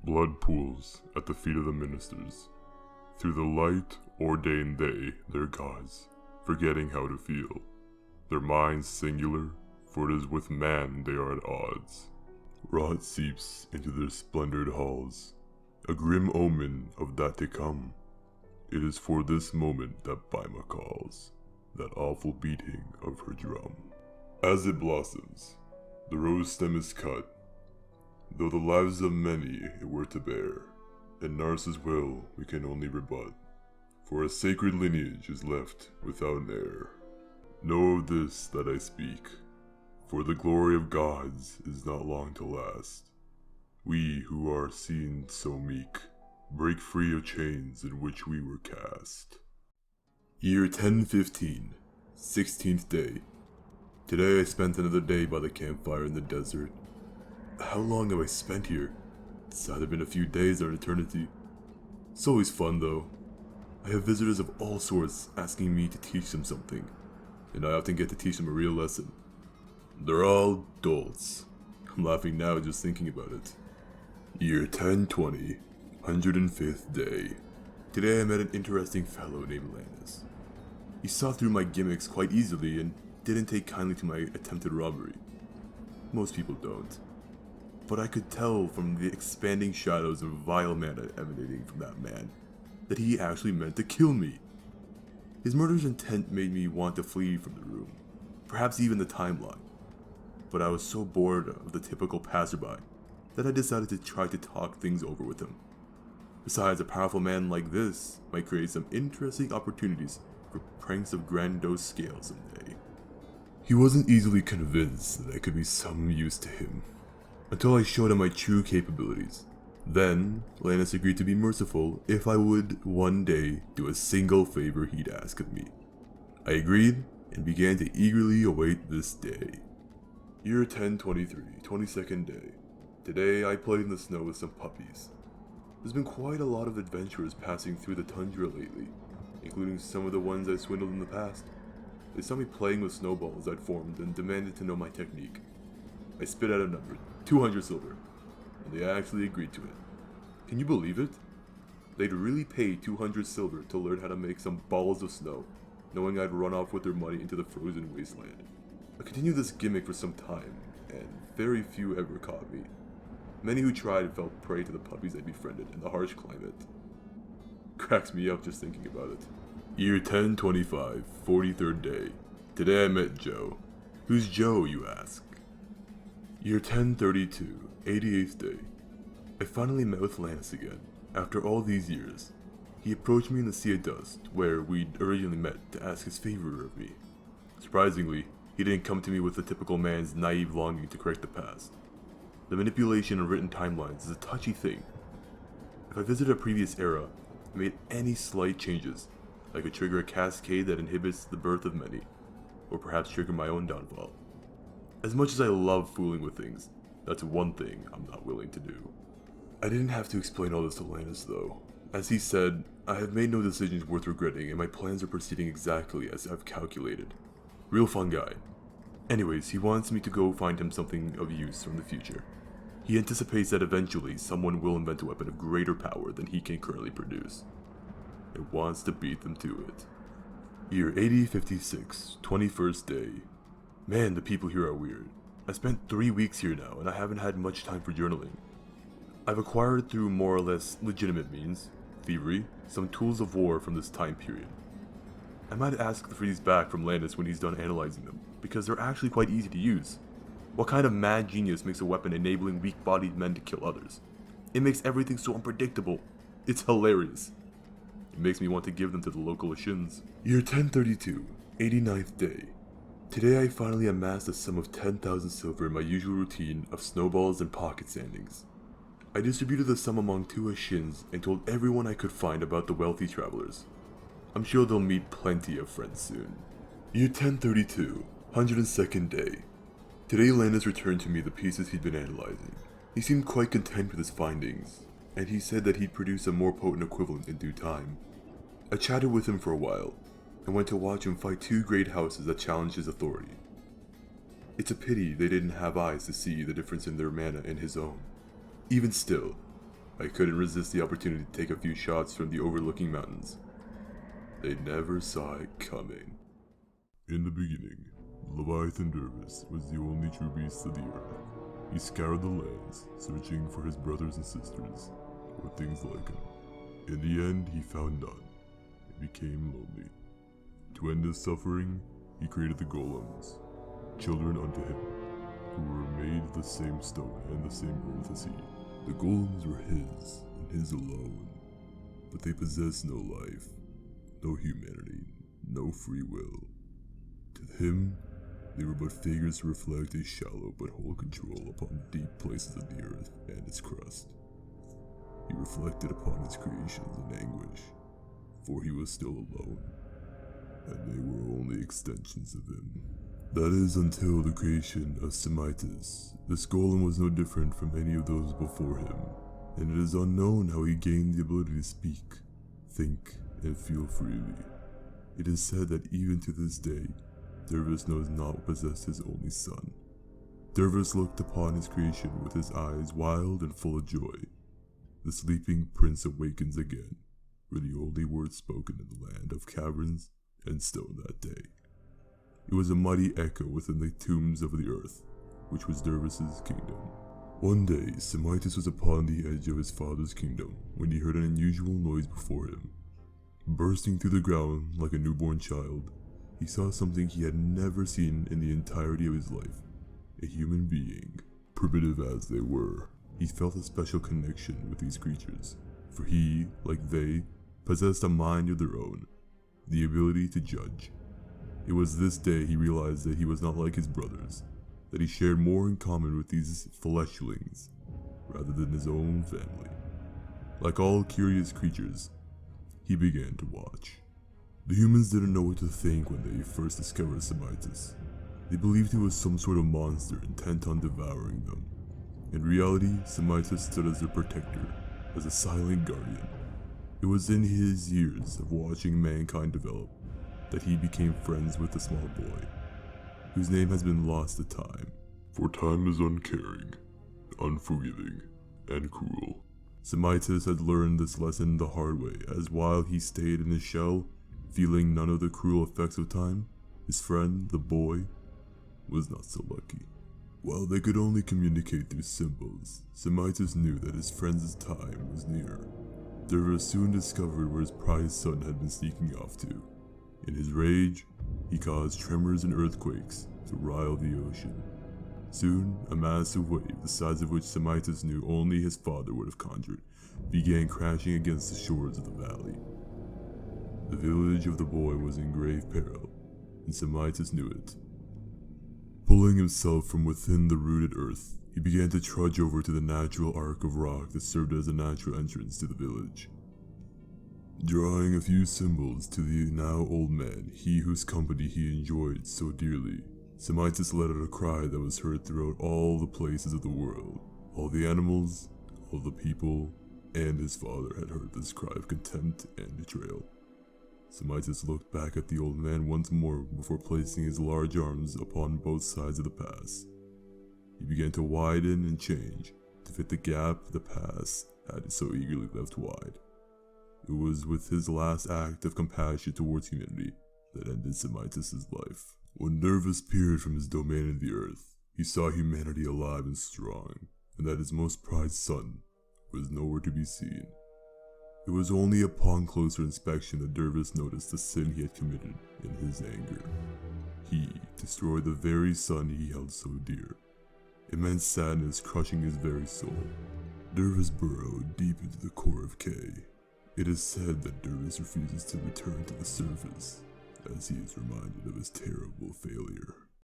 Blood pools at the feet of the ministers. Through the light ordain they their gods, forgetting how to feel. Their minds singular, for it is with man they are at odds. Rot seeps into their splendored halls, a grim omen of that to come. It is for this moment that Baima calls, that awful beating of her drum. As it blossoms, the rose stem is cut, though the lives of many it were to bear, and Narcissus' will we can only rebut, for a sacred lineage is left without an heir. Know of this that I speak, for the glory of gods is not long to last. We who are seen so meek, break free of chains in which we were cast. Year 1015, 16th day. Today I spent another day by the campfire in the desert. How long have I spent here? It's either been a few days or an eternity. It's always fun though. I have visitors of all sorts asking me to teach them something, and I often get to teach them a real lesson. They're all dolts. I'm laughing now just thinking about it. Year 1020, 105th day. Today I met an interesting fellow named Lannis. He saw through my gimmicks quite easily and didn't take kindly to my attempted robbery. Most people don't. But I could tell from the expanding shadows of vile mana emanating from that man that he actually meant to kill me. His murderous intent made me want to flee from the room, perhaps even the timeline. But I was so bored of the typical passerby that I decided to try to talk things over with him. Besides, a powerful man like this might create some interesting opportunities for pranks of grandiose scale someday. He wasn't easily convinced that I could be some use to him, until I showed him my true capabilities. Then, Lannis agreed to be merciful if I would one day do a single favor he'd ask of me. I agreed and began to eagerly await this day. Year 1023, 22nd day. Today I played in the snow with some puppies. There's been quite a lot of adventurers passing through the tundra lately, including some of the ones I swindled in the past. They saw me playing with snowballs I'd formed and demanded to know my technique. I spit out a number, 200 silver, and they actually agreed to it. Can you believe it? They'd really pay 200 silver to learn how to make some balls of snow, knowing I'd run off with their money into the frozen wasteland. I continued this gimmick for some time, and very few ever caught me. Many who tried fell prey to the puppies I befriended in the harsh climate. Cracks me up just thinking about it. Year 1025, 43rd day. Today I met Joe. Who's Joe, you ask? Year 1032, 88th day. I finally met with Lannis again, after all these years. He approached me in the Sea of Dust, where we'd originally met, to ask his favor of me. Surprisingly, he didn't come to me with the typical man's naive longing to correct the past. The manipulation of written timelines is a touchy thing. If I visit a previous era and made any slight changes, I could trigger a cascade that inhibits the birth of many, or perhaps trigger my own downfall. As much as I love fooling with things, that's one thing I'm not willing to do. I didn't have to explain all this to Lannis though. As he said, I have made no decisions worth regretting and my plans are proceeding exactly as I've calculated. Real fun guy. Anyways, he wants me to go find him something of use from the future. He anticipates that eventually someone will invent a weapon of greater power than he can currently produce. And wants to beat them to it. Year 8056, 21st day. Man, the people here are weird. I spent 3 weeks here now and I haven't had much time for journaling. I've acquired through more or less legitimate means, thievery, some tools of war from this time period. I might ask for these back from Lannis when he's done analyzing them, because they're actually quite easy to use. What kind of mad genius makes a weapon enabling weak-bodied men to kill others? It makes everything so unpredictable. It's hilarious. It makes me want to give them to the local Ashins. Year 1032, 89th day. Today I finally amassed a sum of 10,000 silver in my usual routine of snowballs and pocket sandings. I distributed the sum among 2 Ashins and told everyone I could find about the wealthy travelers. I'm sure they'll meet plenty of friends soon. Year 1032, 102nd day. Today Lannis returned to me the pieces he'd been analyzing. He seemed quite content with his findings, and he said that he'd produce a more potent equivalent in due time. I chatted with him for a while, and went to watch him fight 2 great houses that challenged his authority. It's a pity they didn't have eyes to see the difference in their mana and his own. Even still, I couldn't resist the opportunity to take a few shots from the overlooking mountains. They never saw it coming. In the beginning, Leviathan Dervis was the only true beast of the earth. He scoured the lands, searching for his brothers and sisters, or things like him. In the end, he found none, and became lonely. To end his suffering, he created the golems, children unto him, who were made of the same stone and the same earth as he. The golems were his, and his alone, but they possessed no life, no humanity, no free will. To him, they were but figures to reflect a shallow but whole control upon deep places of the earth and its crust. He reflected upon his creations in anguish, for he was still alone, and they were only extensions of him. That is until the creation of Semitis. This golem was no different from any of those before him, and it is unknown how he gained the ability to speak, think, and feel freely. It is said that even to this day, Dervis knows not what possessed his only son. Dervis looked upon his creation with his eyes wild and full of joy. The sleeping prince awakens again, were the only words spoken in the land of caverns and stone that day. It was a mighty echo within the tombs of the earth, which was Dervis's kingdom. One day, Semitis was upon the edge of his father's kingdom when he heard an unusual noise before him. Bursting through the ground like a newborn child, he saw something he had never seen in the entirety of his life. A human being. Primitive as they were, he felt a special connection with these creatures, for he, like they, possessed a mind of their own, the ability to judge. It was this day he realized that he was not like his brothers, that he shared more in common with these fleshlings, rather than his own family. Like all curious creatures, he began to watch. The humans didn't know what to think when they first discovered Semitis. They believed he was some sort of monster intent on devouring them. In reality, Semitis stood as their protector, as a silent guardian. It was in his years of watching mankind develop that he became friends with a small boy, whose name has been lost to time. For time is uncaring, unforgiving, and cruel. Semitis had learned this lesson the hard way, as while he stayed in his shell, feeling none of the cruel effects of time, his friend, the boy, was not so lucky. While they could only communicate through symbols, Semitis knew that his friend's time was near. Dervis soon discovered where his prized son had been sneaking off to. In his rage, he caused tremors and earthquakes to rile the ocean. Soon, a massive wave, the size of which Semitis knew only his father would have conjured, began crashing against the shores of the valley. The village of the boy was in grave peril, and Semitis knew it. Pulling himself from within the rooted earth, he began to trudge over to the natural arc of rock that served as a natural entrance to the village. Drawing a few symbols to the now old man, he whose company he enjoyed so dearly, Semitis let out a cry that was heard throughout all the places of the world. All the animals, all the people, and his father had heard this cry of contempt and betrayal. Semitis looked back at the old man once more before placing his large arms upon both sides of the pass. He began to widen and change to fit the gap the pass had so eagerly left wide. It was with his last act of compassion towards humanity that ended Semitis' life. When Dervis peered from his domain in the earth, he saw humanity alive and strong, and that his most prized son was nowhere to be seen. It was only upon closer inspection that Dervis noticed the sin he had committed in his anger. He destroyed the very son he held so dear. Immense sadness crushing his very soul. Dervis burrowed deep into the core of K. It is said that Dervis refuses to return to the surface, as he is reminded of his terrible failure.